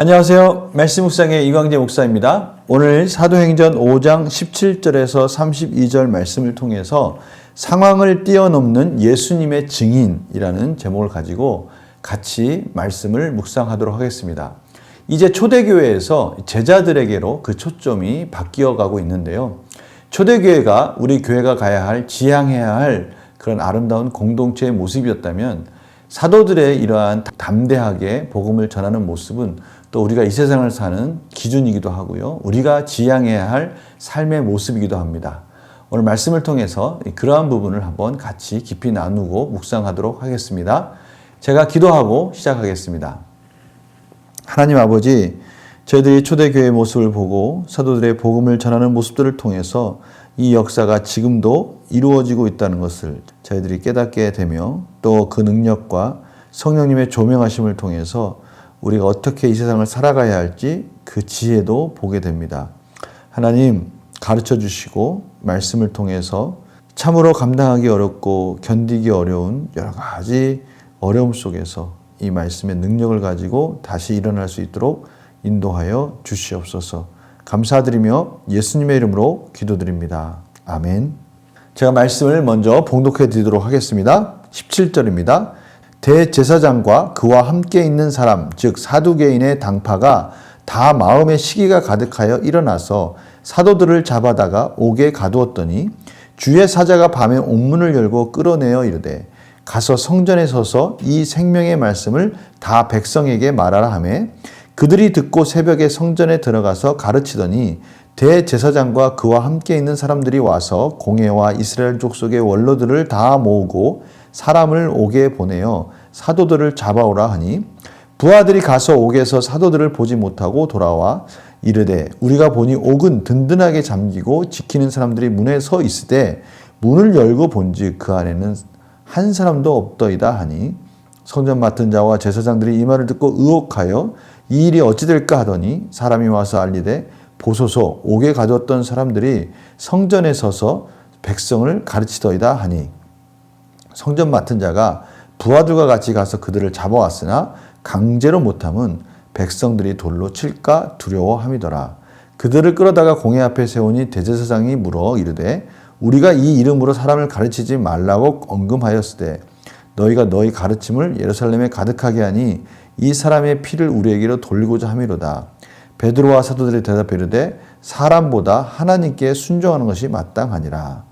안녕하세요. 말씀 묵상의 이광재 목사입니다. 오늘 사도행전 5장 17절에서 32절 말씀을 통해서 상황을 뛰어넘는 예수님의 증인이라는 제목을 가지고 같이 말씀을 묵상하도록 하겠습니다. 이제 초대교회에서 제자들에게로 그 초점이 바뀌어가고 있는데요. 초대교회가 우리 교회가 가야 할, 지향해야 할 그런 아름다운 공동체의 모습이었다면 사도들의 이러한 담대하게 복음을 전하는 모습은 또 우리가 이 세상을 사는 기준이기도 하고요. 우리가 지향해야 할 삶의 모습이기도 합니다. 오늘 말씀을 통해서 그러한 부분을 한번 같이 깊이 나누고 묵상하도록 하겠습니다. 제가 기도하고 시작하겠습니다. 하나님 아버지, 저희들이 초대교회의 모습을 보고 사도들의 복음을 전하는 모습들을 통해서 이 역사가 지금도 이루어지고 있다는 것을 저희들이 깨닫게 되며 또 그 능력과 성령님의 조명하심을 통해서 우리가 어떻게 이 세상을 살아가야 할지 그 지혜도 보게 됩니다. 하나님 가르쳐 주시고 말씀을 통해서 참으로 감당하기 어렵고 견디기 어려운 여러 가지 어려움 속에서 이 말씀의 능력을 가지고 다시 일어날 수 있도록 인도하여 주시옵소서. 감사드리며 예수님의 이름으로 기도드립니다. 아멘. 제가 말씀을 먼저 봉독해 드리도록 하겠습니다. 17절입니다. 대제사장과 그와 함께 있는 사람, 즉 사두개인의 당파가 다 마음의 시기가 가득하여 일어나서 사도들을 잡아다가 옥에 가두었더니 주의 사자가 밤에 옥문을 열고 끌어내어 이르되 가서 성전에 서서 이 생명의 말씀을 다 백성에게 말하라 하며 그들이 듣고 새벽에 성전에 들어가서 가르치더니 대제사장과 그와 함께 있는 사람들이 와서 공회와 이스라엘 족속의 원로들을 다 모으고 사람을 옥에 보내어 사도들을 잡아오라 하니 부하들이 가서 옥에서 사도들을 보지 못하고 돌아와 이르되 우리가 보니 옥은 든든하게 잠기고 지키는 사람들이 문에 서 있으되 문을 열고 본즉 그 안에는 한 사람도 없더이다 하니 성전 맡은 자와 제사장들이 이 말을 듣고 의혹하여 이 일이 어찌 될까 하더니 사람이 와서 알리되 보소서 옥에 가두었던 사람들이 성전에 서서 백성을 가르치더이다 하니 성전 맡은 자가 부하들과 같이 가서 그들을 잡아왔으나 강제로 못함은 백성들이 돌로 칠까 두려워함이더라. 그들을 끌어다가 공회 앞에 세우니 대제사장이 물어 이르되 우리가 이 이름으로 사람을 가르치지 말라고 언금하였으되 너희가 너희 가르침을 예루살렘에 가득하게 하니 이 사람의 피를 우리에게로 돌리고자 함이로다. 베드로와 사도들이 대답해 이르되 사람보다 하나님께 순종하는 것이 마땅하니라.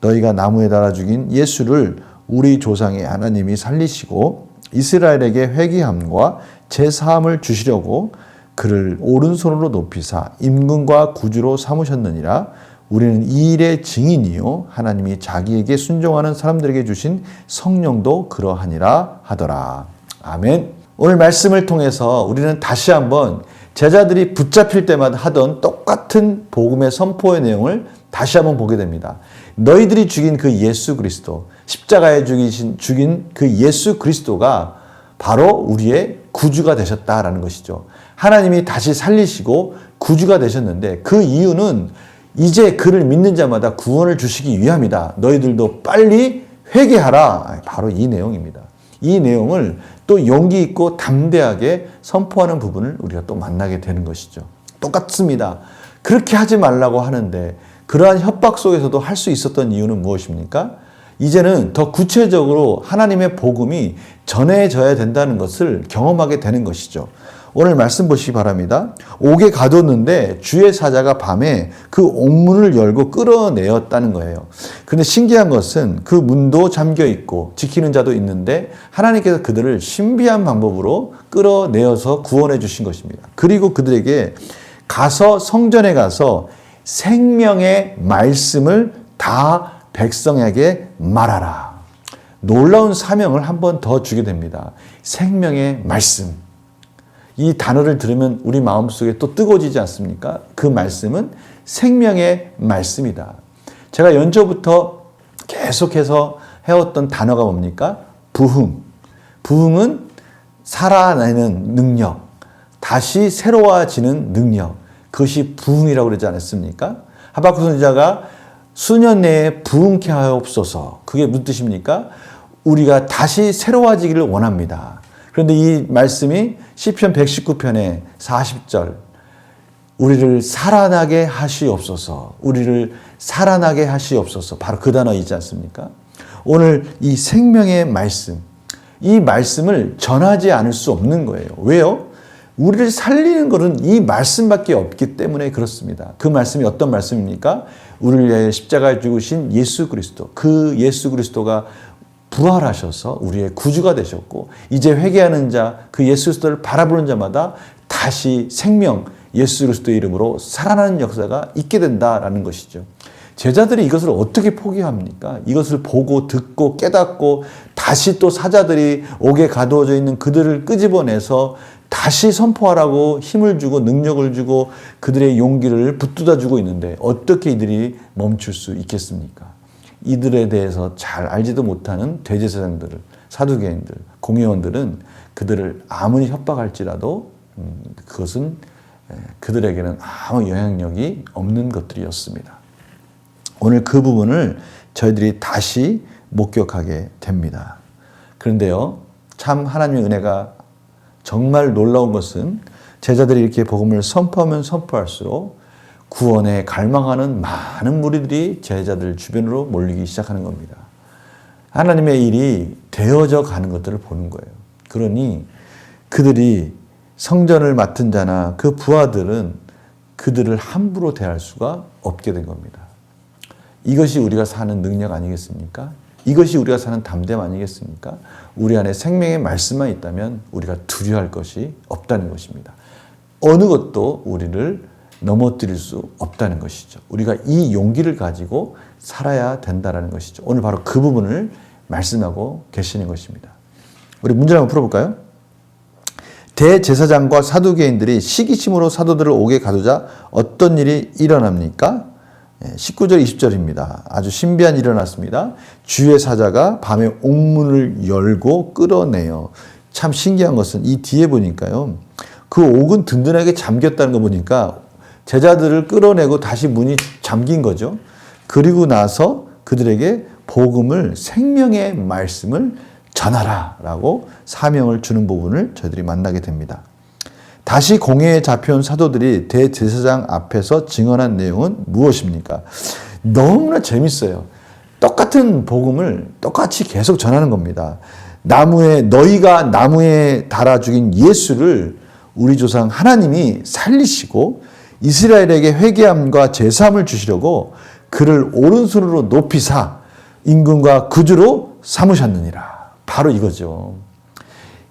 너희가 나무에 달아 죽인 예수를 우리 조상의 하나님이 살리시고 이스라엘에게 회개함과 제사함을 주시려고 그를 오른손으로 높이사 임금과 구주로 삼으셨느니라. 우리는 이 일의 증인이요 하나님이 자기에게 순종하는 사람들에게 주신 성령도 그러하니라 하더라. 아멘. 오늘 말씀을 통해서 우리는 다시 한번 제자들이 붙잡힐 때마다 하던 똑같은 복음의 선포의 내용을 다시 한번 보게 됩니다. 너희들이 죽인 그 예수 그리스도, 십자가에 죽인 그 예수 그리스도가 바로 우리의 구주가 되셨다라는 것이죠. 하나님이 다시 살리시고 구주가 되셨는데 그 이유는 이제 그를 믿는 자마다 구원을 주시기 위함이다. 너희들도 빨리 회개하라. 바로 이 내용입니다. 이 내용을 또 용기 있고 담대하게 선포하는 부분을 우리가 또 만나게 되는 것이죠. 똑같습니다. 그렇게 하지 말라고 하는데 그러한 협박 속에서도 할 수 있었던 이유는 무엇입니까? 이제는 더 구체적으로 하나님의 복음이 전해져야 된다는 것을 경험하게 되는 것이죠. 오늘 말씀 보시기 바랍니다. 옥에 가뒀는데 주의 사자가 밤에 그 옥문을 열고 끌어내었다는 거예요. 그런데 신기한 것은 그 문도 잠겨 있고 지키는 자도 있는데 하나님께서 그들을 신비한 방법으로 끌어내어서 구원해 주신 것입니다. 그리고 그들에게 가서 성전에 가서 생명의 말씀을 다 백성에게 말하라. 놀라운 사명을 한 번 더 주게 됩니다. 생명의 말씀. 이 단어를 들으면 우리 마음속에 또 뜨거워지지 않습니까? 그 말씀은 생명의 말씀이다. 제가 연초부터 계속해서 해왔던 단어가 뭡니까? 부흥. 부흥은 살아내는 능력, 다시 새로워지는 능력. 그것이 부흥이라고 그러지 않았습니까? 하박국 선지자가 수년 내에 부흥케 하옵소서. 그게 무슨 뜻입니까? 우리가 다시 새로워지기를 원합니다. 그런데 이 말씀이 시편 119편의 40절, 우리를 살아나게 하시옵소서, 우리를 살아나게 하시옵소서, 바로 그 단어이지 않습니까? 오늘 이 생명의 말씀, 이 말씀을 전하지 않을 수 없는 거예요. 왜요? 우리를 살리는 것은 이 말씀밖에 없기 때문에 그렇습니다. 그 말씀이 어떤 말씀입니까? 우리를 위하여 십자가에 죽으신 예수 그리스도, 그 예수 그리스도가 부활하셔서 우리의 구주가 되셨고, 이제 회개하는 자, 그 예수 그리스도를 바라보는 자마다 다시 생명, 예수 그리스도의 이름으로 살아나는 역사가 있게 된다라는 것이죠. 제자들이 이것을 어떻게 포기합니까? 이것을 보고 듣고 깨닫고 다시 또 사자들이 옥에 가두어져 있는 그들을 끄집어내서 다시 선포하라고 힘을 주고 능력을 주고 그들의 용기를 붙들어 주고 있는데 어떻게 이들이 멈출 수 있겠습니까? 이들에 대해서 잘 알지도 못하는 대제사장들, 사두개인들, 공회원들은 그들을 아무리 협박할지라도 그것은 그들에게는 아무 영향력이 없는 것들이었습니다. 오늘 그 부분을 저희들이 다시 목격하게 됩니다. 그런데요, 참 하나님의 은혜가 정말 놀라운 것은 제자들이 이렇게 복음을 선포하면 선포할수록 구원에 갈망하는 많은 무리들이 제자들 주변으로 몰리기 시작하는 겁니다. 하나님의 일이 되어져 가는 것들을 보는 거예요. 그러니 그들이 성전을 맡은 자나 그 부하들은 그들을 함부로 대할 수가 없게 된 겁니다. 이것이 우리가 사는 능력 아니겠습니까? 이것이 우리가 사는 담대함 아니겠습니까? 우리 안에 생명의 말씀만 있다면 우리가 두려워할 것이 없다는 것입니다. 어느 것도 우리를 넘어뜨릴 수 없다는 것이죠. 우리가 이 용기를 가지고 살아야 된다는 것이죠. 오늘 바로 그 부분을 말씀하고 계시는 것입니다. 우리 문제를 한번 풀어볼까요? 대제사장과 사두개인들이 시기심으로 사도들을 옥에 가두자 어떤 일이 일어납니까? 19절 20절입니다. 아주 신비한 일이 일어났습니다. 주의 사자가 밤에 옥문을 열고 끌어내요. 참 신기한 것은 이 뒤에 보니까요. 그 옥은 든든하게 잠겼다는 거 보니까 제자들을 끌어내고 다시 문이 잠긴 거죠. 그리고 나서 그들에게 복음을, 생명의 말씀을 전하라 라고 사명을 주는 부분을 저희들이 만나게 됩니다. 다시 공회에 잡혀온 사도들이 대제사장 앞에서 증언한 내용은 무엇입니까? 너무나 재밌어요. 똑같은 복음을 똑같이 계속 전하는 겁니다. 너희가 나무에 달아 죽인 예수를 우리 조상 하나님이 살리시고 이스라엘에게 회개함과 제사함을 주시려고 그를 오른손으로 높이사 임금과 구주로 삼으셨느니라. 바로 이거죠.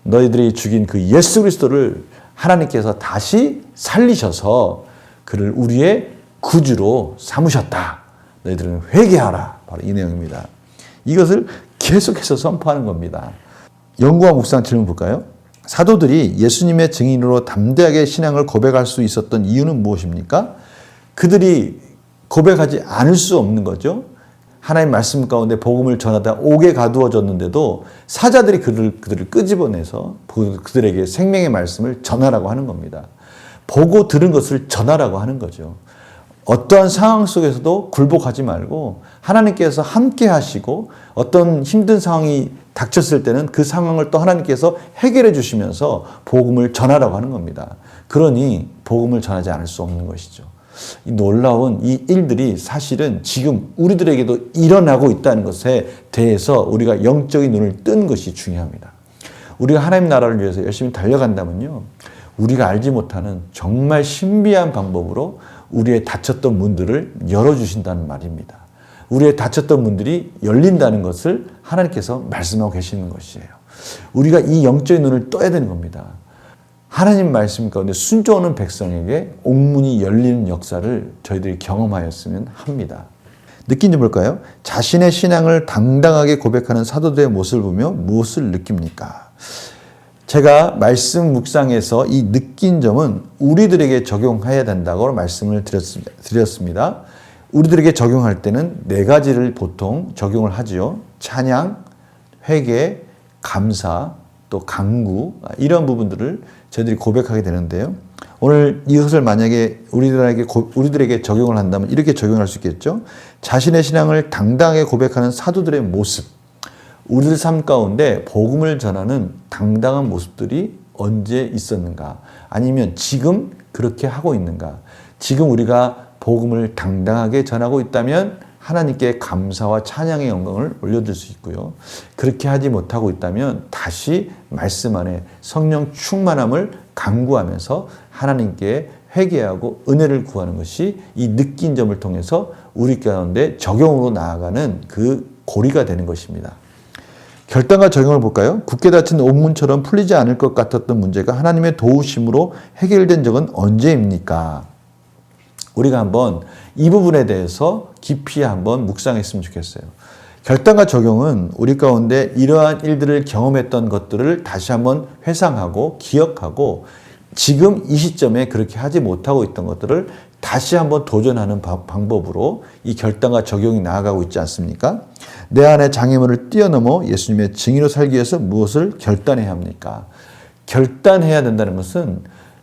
너희들이 죽인 그 예수 그리스도를 하나님께서 다시 살리셔서 그를 우리의 구주로 삼으셨다. 너희들은 회개하라. 바로 이 내용입니다. 이것을 계속해서 선포하는 겁니다. 연구와 묵상 질문 볼까요? 사도들이 예수님의 증인으로 담대하게 신앙을 고백할 수 있었던 이유는 무엇입니까? 그들이 고백하지 않을 수 없는 거죠. 하나님 말씀 가운데 복음을 전하다 옥에 가두어졌는데도 사자들이 그들을 끄집어내서 그들에게 생명의 말씀을 전하라고 하는 겁니다. 보고 들은 것을 전하라고 하는 거죠. 어떠한 상황 속에서도 굴복하지 말고 하나님께서 함께 하시고 어떤 힘든 상황이 닥쳤을 때는 그 상황을 또 하나님께서 해결해 주시면서 복음을 전하라고 하는 겁니다. 그러니 복음을 전하지 않을 수 없는 것이죠. 이 놀라운 이 일들이 사실은 지금 우리들에게도 일어나고 있다는 것에 대해서 우리가 영적인 눈을 뜬 것이 중요합니다. 우리가 하나님 나라를 위해서 열심히 달려간다면요, 우리가 알지 못하는 정말 신비한 방법으로 우리의 닫혔던 문들을 열어주신다는 말입니다. 우리의 닫혔던 문들이 열린다는 것을 하나님께서 말씀하고 계시는 것이에요. 우리가 이 영적인 눈을 떠야 되는 겁니다. 하나님 말씀 가운데 순종하는 백성에게 옥문이 열리는 역사를 저희들이 경험하였으면 합니다. 느낀 점 볼까요? 자신의 신앙을 당당하게 고백하는 사도들의 모습을 보며 무엇을 느낍니까? 제가 말씀 묵상에서 이 느낀 점은 우리들에게 적용해야 된다고 말씀을 드렸습니다. 우리들에게 적용할 때는 4가지를 보통 적용을 하지요. 찬양, 회개, 감사, 또 강구, 이런 부분들을 저희들이 고백하게 되는데요. 오늘 이것을 만약에 우리들에게 적용을 한다면 이렇게 적용할 수 있겠죠. 자신의 신앙을 당당하게 고백하는 사도들의 모습. 우리들 삶 가운데 복음을 전하는 당당한 모습들이 언제 있었는가? 아니면 지금 그렇게 하고 있는가? 지금 우리가 복음을 당당하게 전하고 있다면 하나님께 감사와 찬양의 영광을 올려드릴 수 있고요. 그렇게 하지 못하고 있다면 다시 말씀 안에 성령 충만함을 간구하면서 하나님께 회개하고 은혜를 구하는 것이 이 느낀 점을 통해서 우리 가운데 적용으로 나아가는 그 고리가 되는 것입니다. 결단과 적용을 볼까요? 굳게 닫힌 옥문처럼 풀리지 않을 것 같았던 문제가 하나님의 도우심으로 해결된 적은 언제입니까? 우리가 한번 이 부분에 대해서 깊이 한번 묵상했으면 좋겠어요. 결단과 적용은 우리 가운데 이러한 일들을 경험했던 것들을 다시 한번 회상하고 기억하고 지금 이 시점에 그렇게 하지 못하고 있던 것들을 다시 한번 도전하는 방법으로 이 결단과 적용이 나아가고 있지 않습니까? 내 안에 장애물을 뛰어넘어 예수님의 증인으로 살기 위해서 무엇을 결단해야 합니까? 결단해야 된다는 것은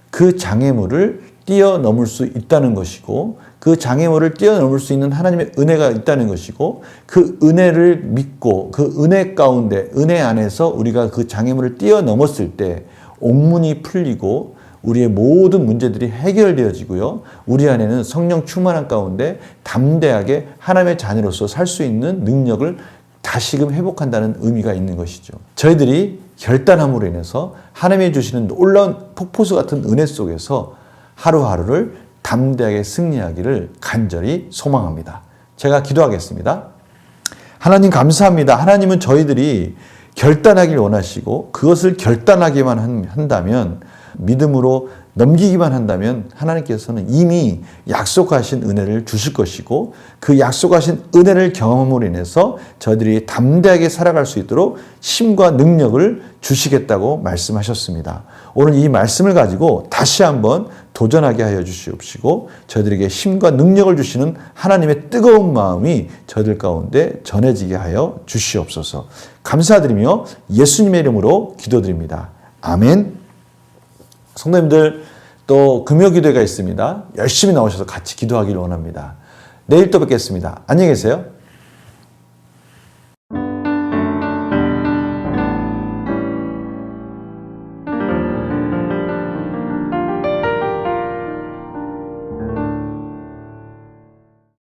그 장애물을 뛰어넘을 수 있다는 것이고 그 장애물을 뛰어넘을 수 있는 하나님의 은혜가 있다는 것이고 그 은혜를 믿고 그 은혜 가운데 은혜 안에서 우리가 그 장애물을 뛰어넘었을 때 옥문이 풀리고 우리의 모든 문제들이 해결되어지고요. 우리 안에는 성령 충만한 가운데 담대하게 하나님의 자녀로서 살 수 있는 능력을 다시금 회복한다는 의미가 있는 것이죠. 저희들이 결단함으로 인해서 하나님이 주시는 놀라운 폭포수 같은 은혜 속에서 하루하루를 담대하게 승리하기를 간절히 소망합니다. 제가 기도하겠습니다. 하나님 감사합니다. 하나님은 저희들이 결단하길 원하시고 그것을 결단하기만 한다면 믿음으로 넘기기만 한다면 하나님께서는 이미 약속하신 은혜를 주실 것이고 그 약속하신 은혜를 경험함으로 인해서 저희들이 담대하게 살아갈 수 있도록 힘과 능력을 주시겠다고 말씀하셨습니다. 오늘 이 말씀을 가지고 다시 한번 도전하게 하여 주시옵시고 저희들에게 힘과 능력을 주시는 하나님의 뜨거운 마음이 저희들 가운데 전해지게 하여 주시옵소서. 감사드리며 예수님의 이름으로 기도드립니다. 아멘. 성도님들 또 금요 기도회가 있습니다. 열심히 나오셔서 같이 기도하기를 원합니다. 내일 또 뵙겠습니다. 안녕히 계세요.